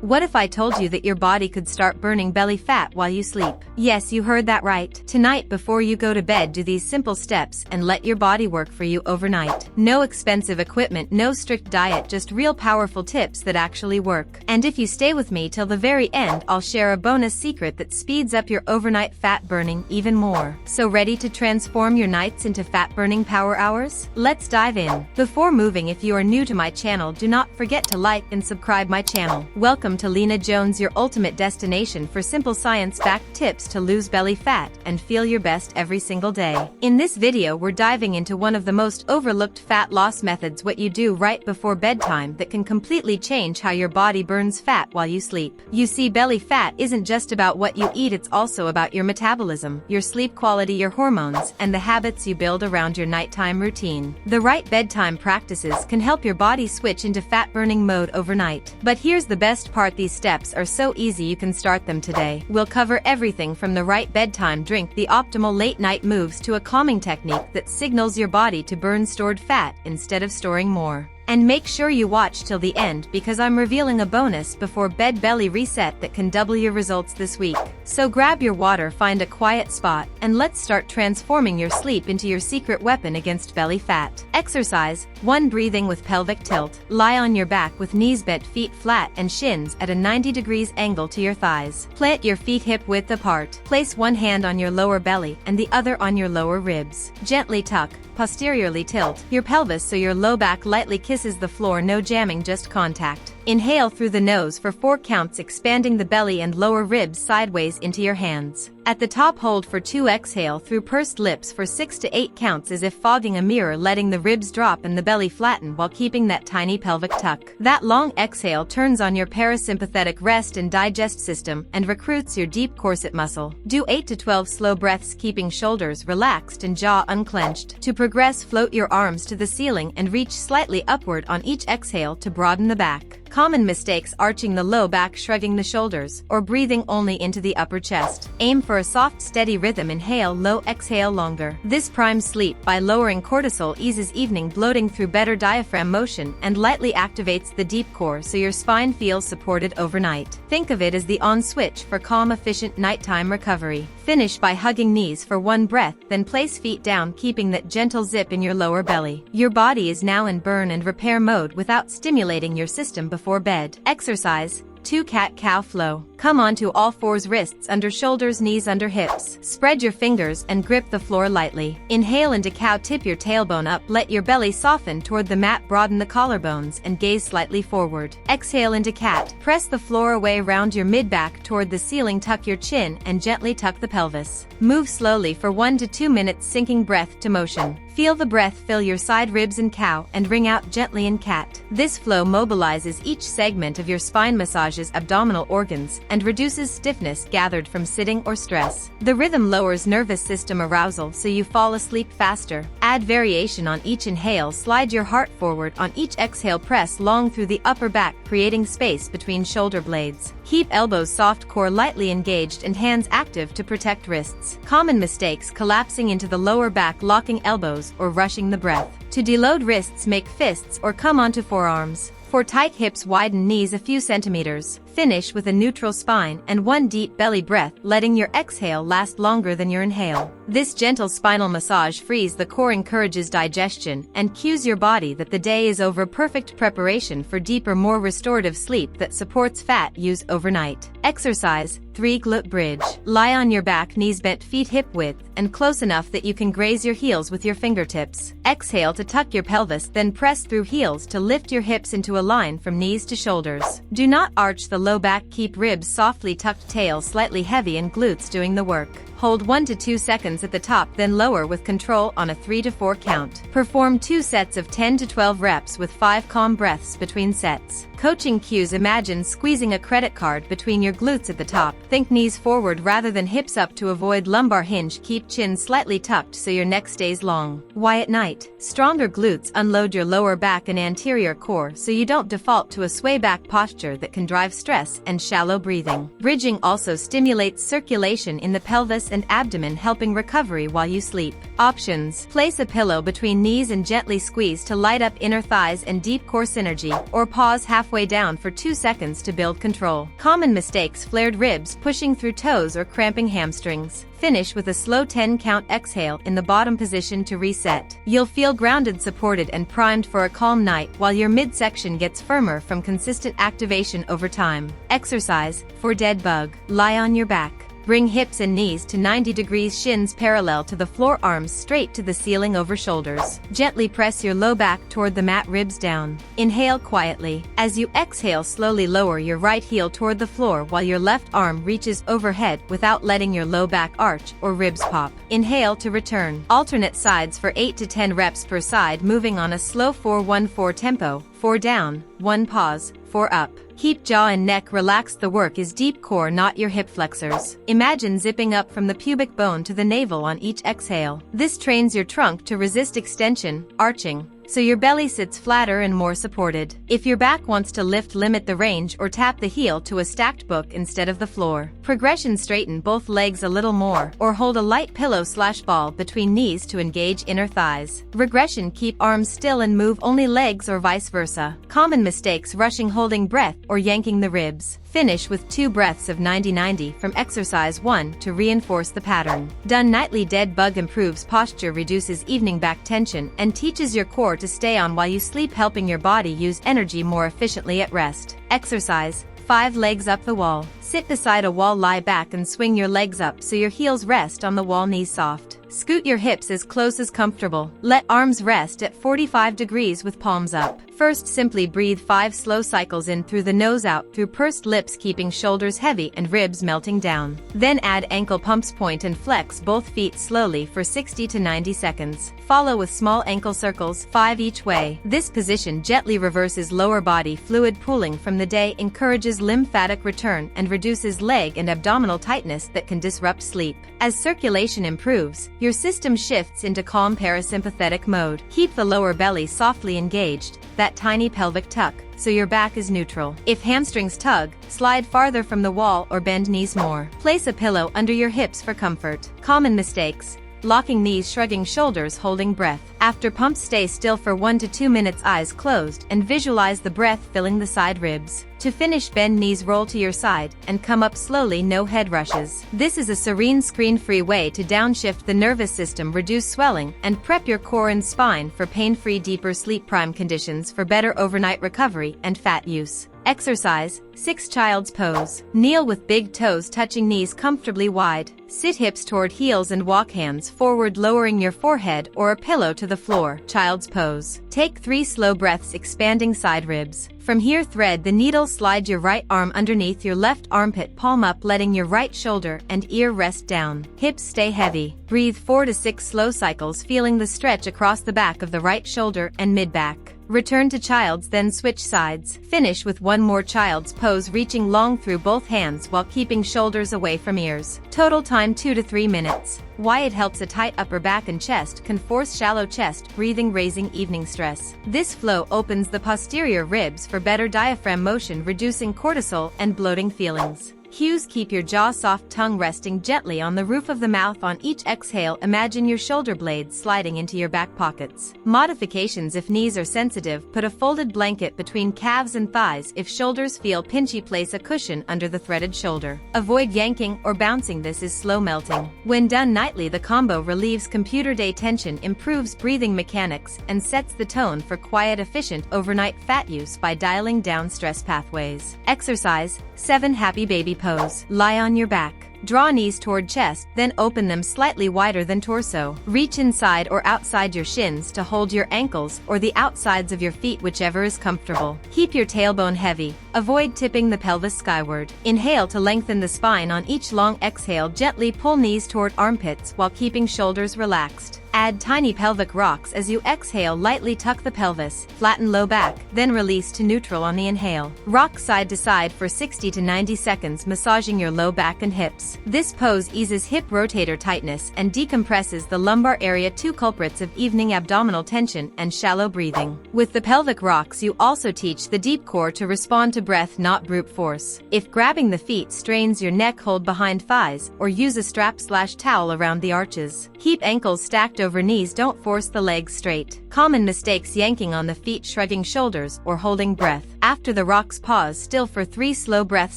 What if I told you that your body could start burning belly fat while you sleep? Yes, you heard that right. Tonight before you go to bed, do these simple steps and let your body work for you overnight. No expensive equipment, no strict diet, just real powerful tips that actually work. And if you stay with me till the very end, I'll share a bonus secret that speeds up your overnight fat burning even more. So ready to transform your nights into fat-burning power hours? Let's dive in. Before moving, if you are new to my channel, do not forget to like and subscribe my channel. Welcome to Lena Jones, your ultimate destination for simple science-backed tips to lose belly fat and feel your best every single day. In this video, we're diving into one of the most overlooked fat loss methods, what you do right before bedtime that can completely change how your body burns fat while you sleep. You see, belly fat isn't just about what you eat, it's also about your metabolism, your sleep quality, your hormones, and the habits you build around your nighttime routine. The right bedtime practices can help your body switch into fat-burning mode overnight. But here's the best part, these steps are so easy you can start them today. We'll cover everything from the right bedtime drink, the optimal late-night moves, to a calming technique that signals your body to burn stored fat instead of storing more. And make sure you watch till the end, because I'm revealing a bonus before bed belly reset that can double your results this week. So grab your water, find a quiet spot, and let's start transforming your sleep into your secret weapon against belly fat. Exercise 1. Breathing with pelvic tilt. Lie on your back with knees bent, feet flat, and shins at a 90 degrees angle to your thighs. Plant your feet hip width apart. Place one hand on your lower belly and the other on your lower ribs. Gently tuck, posteriorly tilt your pelvis so your low back lightly kisses the floor, no jamming, just contact. Inhale through the nose for 4 counts, expanding the belly and lower ribs sideways into your hands. At the top, hold for 2. Exhale through pursed lips for 6 to 8 counts, as if fogging a mirror, letting the ribs drop and the belly flatten while keeping that tiny pelvic tuck. That long exhale turns on your parasympathetic rest and digest system and recruits your deep corset muscle. Do 8 to 12 slow breaths, keeping shoulders relaxed and jaw unclenched. To progress, float your arms to the ceiling and reach slightly upward on each exhale to broaden the back. Common mistakes: arching the low back, shrugging the shoulders, or breathing only into the upper chest. Aim for a soft, steady rhythm. Inhale low, exhale longer. This primes sleep by lowering cortisol, eases evening bloating through better diaphragm motion, and lightly activates the deep core so your spine feels supported overnight. Think of it as the on switch for calm, efficient nighttime recovery. Finish by hugging knees for 1 breath, then place feet down, keeping that gentle zip in your lower belly. Your body is now in burn and repair mode without stimulating your system before bed. Exercise 2. Cat-cow flow. Come onto all fours, wrists under shoulders, knees under hips. Spread your fingers and grip the floor lightly. Inhale into cow, tip your tailbone up, let your belly soften toward the mat, broaden the collarbones and gaze slightly forward. Exhale into cat. Press the floor away, round your mid-back toward the ceiling, tuck your chin and gently tuck the pelvis. Move slowly for 1 to 2 minutes, syncing breath to motion. Feel the breath fill your side ribs in cow and ring out gently in cat. This flow mobilizes each segment of your spine, massages abdominal organs, and reduces stiffness gathered from sitting or stress. The rhythm lowers nervous system arousal so you fall asleep faster. Add variation on each inhale, slide your heart forward on each exhale, press long through the upper back, creating space between shoulder blades. Keep elbows soft, core lightly engaged, and hands active to protect wrists. Common mistakes: collapsing into the lower back, locking elbows, or rushing the breath. To deload wrists, make fists or come onto forearms. For tight hips, widen knees a few centimeters. Finish with a neutral spine and 1 deep belly breath, letting your exhale last longer than your inhale. This gentle spinal massage frees the core, encourages digestion, and cues your body that the day is over. Perfect preparation for deeper, more restorative sleep that supports fat use overnight. Exercise 3. Glute bridge. Lie on your back, knees bent, feet hip width and close enough that you can graze your heels with your fingertips. Exhale to tuck your pelvis, then press through heels to lift your hips into a line from knees to shoulders. Do not arch the low back, keep ribs softly tucked, tail slightly heavy, and glutes doing the work. Hold 1 to 2 seconds at the top, then lower with control on a 3 to 4 count. Perform 2 sets of 10 to 12 reps with 5 calm breaths between sets. Coaching cues: imagine squeezing a credit card between your glutes at the top. Think knees forward rather than hips up to avoid lumbar hinge. Keep chin slightly tucked so your neck stays long. Why at night? Stronger glutes unload your lower back and anterior core so you don't default to a sway back posture that can drive stress and shallow breathing. Bridging also stimulates circulation in the pelvis hips and abdomen, helping recovery while you sleep. Options: place a pillow between knees and gently squeeze to light up inner thighs and deep core synergy, or pause halfway down for 2 seconds to build control. Common mistakes: flared ribs, pushing through toes, or cramping hamstrings. Finish with a slow 10-count exhale in the bottom position to reset. You'll feel grounded, supported, and primed for a calm night, while your midsection gets firmer from consistent activation over time. Exercise for dead bug. Lie on your back. Bring hips and knees to 90 degrees, shins parallel to the floor, arms straight to the ceiling over shoulders. Gently press your low back toward the mat, ribs down. Inhale quietly. As you exhale, slowly lower your right heel toward the floor while your left arm reaches overhead without letting your low back arch or ribs pop. Inhale to return. Alternate sides for 8 to 10 reps per side, moving on a slow 4-1-4 tempo. 4 down, 1 pause, 4 up. Keep jaw and neck relaxed. The work is deep core, not your hip flexors. Imagine zipping up from the pubic bone to the navel on each exhale. This trains your trunk to resist extension, arching, so your belly sits flatter and more supported. If your back wants to lift, limit the range or tap the heel to a stacked book instead of the floor. Progression: straighten both legs a little more, or hold a light pillow/ball between knees to engage inner thighs. Regression: keep arms still and move only legs or vice versa. Common mistakes: rushing, holding breath, or yanking the ribs. Finish with 2 breaths of 90-90 from exercise 1 to reinforce the pattern. Done nightly. Dead bug improves posture, reduces evening back tension, and teaches your core to stay on while you sleep, helping your body use energy more efficiently at rest. Exercise 5. Legs up the wall. Sit beside a wall, lie back and swing your legs up so your heels rest on the wall, knees soft. Scoot your hips as close as comfortable. Let arms rest at 45 degrees with palms up. First, simply breathe 5 slow cycles in through the nose, out through pursed lips, keeping shoulders heavy and ribs melting down. Then add ankle pumps, point and flex both feet slowly for 60 to 90 seconds. Follow with small ankle circles, 5 each way. This position gently reverses lower body fluid pooling from the day, encourages lymphatic return, and reduces leg and abdominal tightness that can disrupt sleep. As circulation improves, your system shifts into calm parasympathetic mode. Keep the lower belly softly engaged, that tiny pelvic tuck, so your back is neutral. If hamstrings tug, slide farther from the wall or bend knees more. Place a pillow under your hips for comfort. Common mistakes: locking knees, shrugging shoulders, holding breath. After pumps, stay still for 1 to 2 minutes, eyes closed, and visualize the breath filling the side ribs. To finish, bend knees, roll to your side, and come up slowly, no head rushes. This is a serene, screen-free way to downshift the nervous system, reduce swelling, and prep your core and spine for pain-free, deeper sleep. Prime conditions for better overnight recovery and fat use. Exercise 6. Child's pose. Kneel with big toes touching knees comfortably wide. Sit hips toward heels and walk hands forward, lowering your forehead or a pillow to the floor. Child's pose. Take 3 slow breaths, expanding side ribs. From here, thread the needle. Slide your right arm underneath your left armpit, palm up, letting your right shoulder and ear rest down. Hips stay heavy. Breathe 4 to 6 slow cycles, feeling the stretch across the back of the right shoulder and mid-back. Return to child's, then switch sides. Finish with 1 more child's pose, reaching long through both hands while keeping shoulders away from ears. Total time 2 to 3 minutes. Why it helps: a tight upper back and chest can force shallow chest breathing, raising evening stress. This flow opens the posterior ribs for better diaphragm motion, reducing cortisol and bloating feelings. Cues: keep your jaw soft, tongue resting gently on the roof of the mouth on each exhale. Imagine your shoulder blades sliding into your back pockets. Modifications: if knees are sensitive, put a folded blanket between calves and thighs. If shoulders feel pinchy, place a cushion under the threaded shoulder. Avoid yanking or bouncing, this is slow melting. When done nightly, the combo relieves computer day tension, improves breathing mechanics, and sets the tone for quiet, efficient overnight fat use by dialing down stress pathways. Exercise 7. Happy baby pose. Lie on your back. Draw knees toward chest, then open them slightly wider than torso. Reach inside or outside your shins to hold your ankles or the outsides of your feet, whichever is comfortable. Keep your tailbone heavy. Avoid tipping the pelvis skyward. Inhale to lengthen the spine. On each long exhale, gently pull knees toward armpits while keeping shoulders relaxed. Add tiny pelvic rocks as you exhale. Lightly tuck the pelvis, flatten low back, then release to neutral on the inhale. Rock side to side for 60 to 90 seconds, massaging your low back and hips. This pose eases hip rotator tightness and decompresses the lumbar area, two culprits of evening abdominal tension and shallow breathing. With the pelvic rocks, you also teach the deep core to respond to breath, not brute force. If grabbing the feet strains your neck, hold behind thighs or use a strap/towel around the arches. Keep ankles stacked over knees, don't force the legs straight. Common mistakes: yanking on the feet, shrugging shoulders, or holding breath. After the rocks, pause still for 3 slow breaths,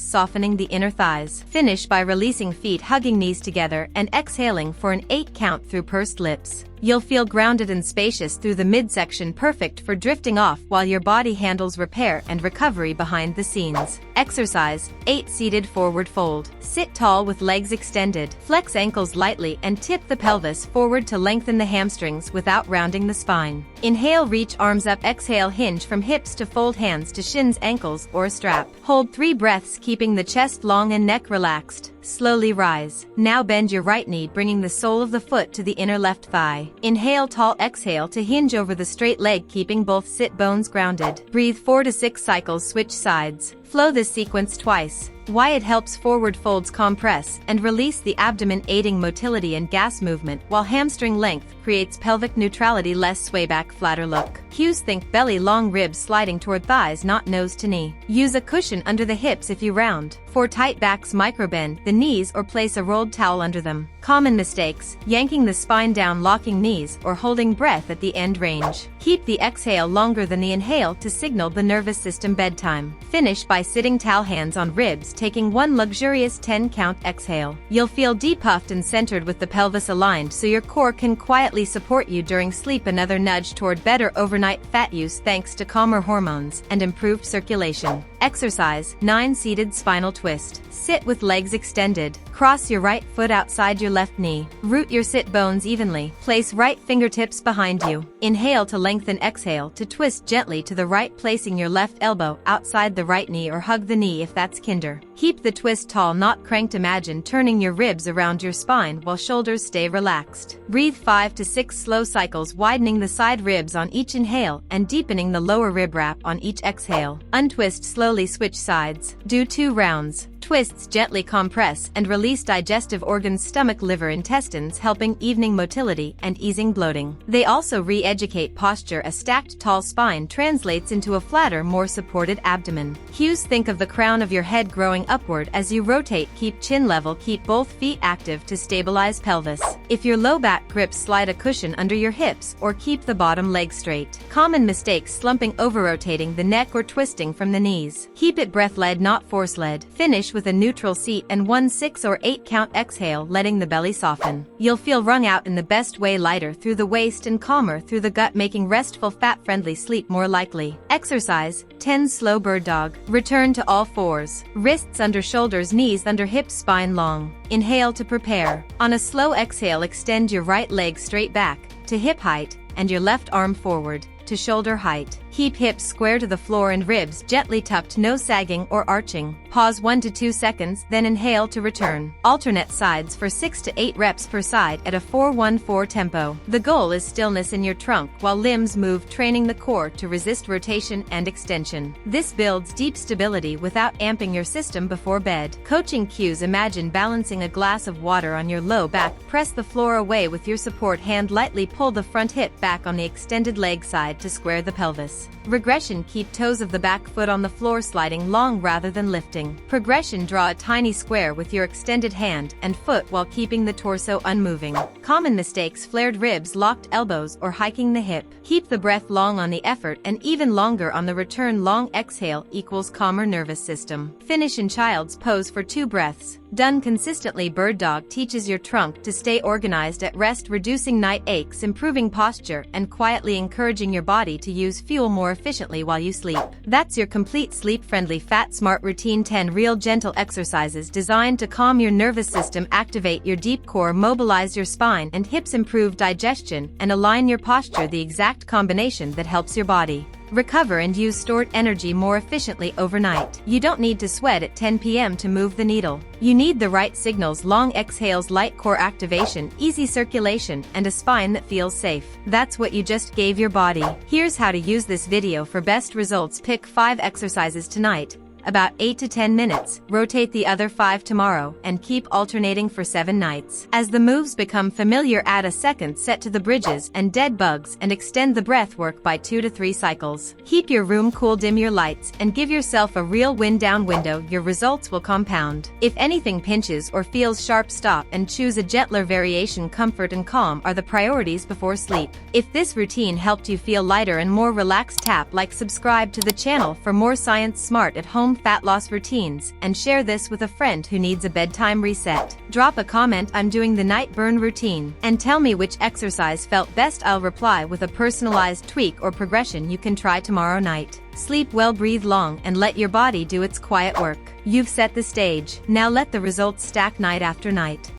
softening the inner thighs. Finish by releasing feet, hugging knees together, and exhaling for an 8 count through pursed lips. You'll feel grounded and spacious through the midsection, perfect for drifting off while your body handles repair and recovery behind the scenes. Exercise 8. Seated forward fold. Sit tall with legs extended. Flex ankles lightly and tip the pelvis forward to lengthen the hamstrings without rounding the spine. Inhale, reach arms up. Exhale, hinge from hips to fold hands to shins, ankles, or a strap. Hold 3 breaths, keeping the chest long and neck relaxed. Slowly rise. Now bend your right knee, bringing the sole of the foot to the inner left thigh. Inhale tall, exhale to hinge over the straight leg, keeping both sit bones grounded. Breathe 4 to 6 cycles, switch sides. Flow this sequence twice. Why it helps: forward folds compress and release the abdomen, aiding motility and gas movement, while hamstring length creates pelvic neutrality, less sway back, flatter look. Cues: think belly long, ribs sliding toward thighs, not nose to knee. Use a cushion under the hips if you round. For tight backs, microbend the knees or place a rolled towel under them. Common mistakes: yanking the spine down, locking knees, or holding breath at the end range. Keep the exhale longer than the inhale to signal the nervous system bedtime. Finish by sitting towel, hands on ribs, taking one luxurious 10 count exhale. You'll feel depuffed and centered with the pelvis aligned so your core can quietly support you during sleep. Another nudge toward better overnight fat use thanks to calmer hormones and improved circulation. Exercise 9. Seated spinal twist. Sit with legs extended. Cross your right foot outside your left knee. Root your sit bones evenly. Place right fingertips behind you. Inhale to lengthen, exhale to twist gently to the right, placing your left elbow outside the right knee or hug the knee if that's kinder. Keep the twist tall, not cranked. Imagine turning your ribs around your spine while shoulders stay relaxed. Breathe 5 to 6 slow cycles, widening the side ribs on each inhale and deepening the lower rib wrap on each exhale. Untwist slowly, switch sides. Do 2 rounds. Twists gently compress and release digestive organs, stomach, liver, intestines, helping evening motility and easing bloating. They also re-educate posture. A stacked tall spine translates into a flatter, more supported abdomen. Cues: think of the crown of your head growing upward as you rotate. Keep chin level, keep both feet active to stabilize pelvis. If your low back grips, slide a cushion under your hips or keep the bottom leg straight. Common mistakes: slumping, over-rotating the neck, or twisting from the knees. Keep it breath-led, not force-led. Finish with a neutral seat and 1 6 or 8 count exhale, letting the belly soften. You'll feel wrung out in the best way, lighter through the waist and calmer through the gut, making restful, fat-friendly sleep more likely. Exercise 10. Slow bird dog. Return to all fours. Wrists under shoulders, knees under hips, spine long. Inhale to prepare. On a slow exhale, extend your right leg straight back to hip height and your left arm forward to shoulder height. Keep hips square to the floor and ribs gently tucked, no sagging or arching. Pause 1 to 2 seconds, then inhale to return. Alternate sides for 6 to 8 reps per side at a 4-1-4 tempo. The goal is stillness in your trunk while limbs move, training the core to resist rotation and extension. This builds deep stability without amping your system before bed. Coaching cues: imagine balancing a glass of water on your low back. Press the floor away with your support hand. Lightly pull the front hip back on the extended leg side to square the pelvis. Regression: keep toes of the back foot on the floor, sliding long rather than lifting. Progression: draw a tiny square with your extended hand and foot while keeping the torso unmoving. Common mistakes: flared ribs, locked elbows, or hiking the hip. Keep the breath long on the effort and even longer on the return. Long exhale equals calmer nervous system. Finish in child's pose for 2 breaths. Done consistently. Bird dog teaches your trunk to stay organized at rest, reducing night aches, improving posture, and quietly encouraging your body to use fuel more efficiently while you sleep. That's your complete sleep-friendly Fat Smart routine. 10 real gentle exercises designed to calm your nervous system, activate your deep core, mobilize your spine and hips, improve digestion, and align your posture. The exact combination that helps your body recover and use stored energy more efficiently overnight. You don't need to sweat at 10 p.m. to move the needle. You need the right signals: long exhales, light core activation, easy circulation, and a spine that feels safe. That's what you just gave your body. Here's how to use this video for best results. Pick 5 exercises tonight, about 8 to 10 minutes, rotate the other 5 tomorrow, and keep alternating for 7 nights. As the moves become familiar, add a second set to the bridges and dead bugs and extend the breath work by 2 to 3 cycles. Keep your room cool, dim your lights, and give yourself a real wind down window. Your results will compound. If anything pinches or feels sharp, stop and choose a gentler variation. Comfort and calm are the priorities before sleep. If this routine helped you feel lighter and more relaxed, tap like, subscribe to the channel for more science smart at home fat loss routines, and share this with a friend who needs a bedtime reset. Drop a comment, "I'm doing the night burn routine," and tell me which exercise felt best. I'll reply with a personalized tweak or progression you can try tomorrow night. Sleep well, breathe long, and let your body do its quiet work. You've set the stage. Now let the results stack night after night.